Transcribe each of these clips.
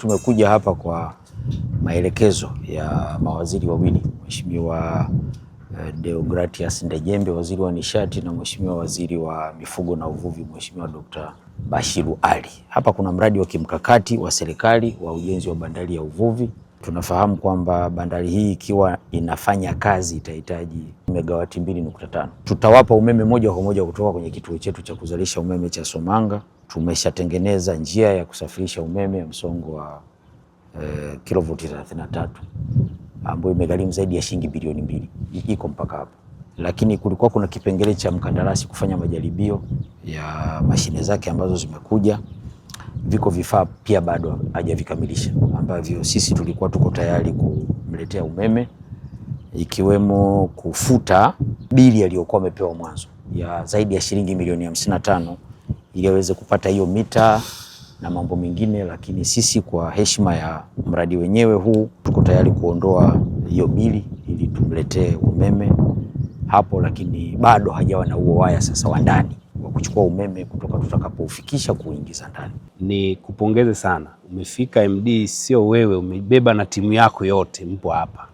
Tumekuja hapa kwa maelekezo ya mawaziri wawili, Mheshimiwa Deogratias Ndejembe, waziri wa nishati, na Mheshimiwa waziri wa mifugo na uvuvi, Mheshimiwa Dr. Bashiru Ali. Hapa kuna mradi wa kimkakati wa serikali wa ujenzi wa bandari ya uvuvi. Tunafahamu kwamba bandari hii ikiwa inafanya kazi itahitaji megawati 2.5. Tutawapa umeme moja kwa moja kutoka kwenye kituo chetu cha kuzalisha umeme cha Somanga. Tumeshatengeneza njia ya kusafirisha umeme ya msongo wa kilovoti 33 ambayo imegharimu zaidi ya shilingi bilioni 2. Iko mpaka hapo, lakini kulikuwa kuna kipengele cha mkandarasi kufanya majaribio ya mashine zake ambazo zimekuja. Viko vifaa pia bado hajavikamilisha ambavyo sisi tulikuwa tuko tayari kumletea umeme, ikiwemo kufuta bili aliyokuwa amepewa mwanzo ya zaidi ya shilingi milioni 55 ili aweze kupata hiyo mita na mambo mengine. Lakini sisi kwa heshima ya mradi wenyewe huu tuko tayari kuondoa hiyo bili ili tumletee umeme hapo, lakini bado hajawa na huo waya sasa wa ndani wa kuchukua umeme kutoka tutakapoufikisha kuingiza ndani. Ni kupongeze sana, umefika MD, sio wewe, umebeba na timu yako yote, mpo hapa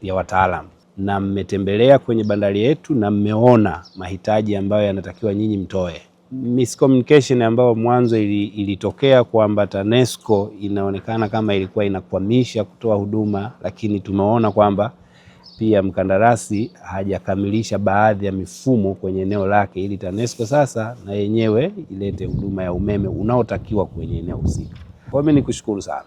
ya wataalamu na mmetembelea kwenye bandari yetu na mmeona mahitaji ambayo yanatakiwa nyinyi mtoe. Miscommunication ambayo mwanzo ilitokea kwamba TANESCO inaonekana kama ilikuwa inakwamisha kutoa huduma, lakini tumeona kwamba pia mkandarasi hajakamilisha baadhi ya mifumo kwenye eneo lake ili TANESCO sasa na yenyewe ilete huduma ya umeme unaotakiwa kwenye eneo husika. Kwa mimi nikushukuru sana.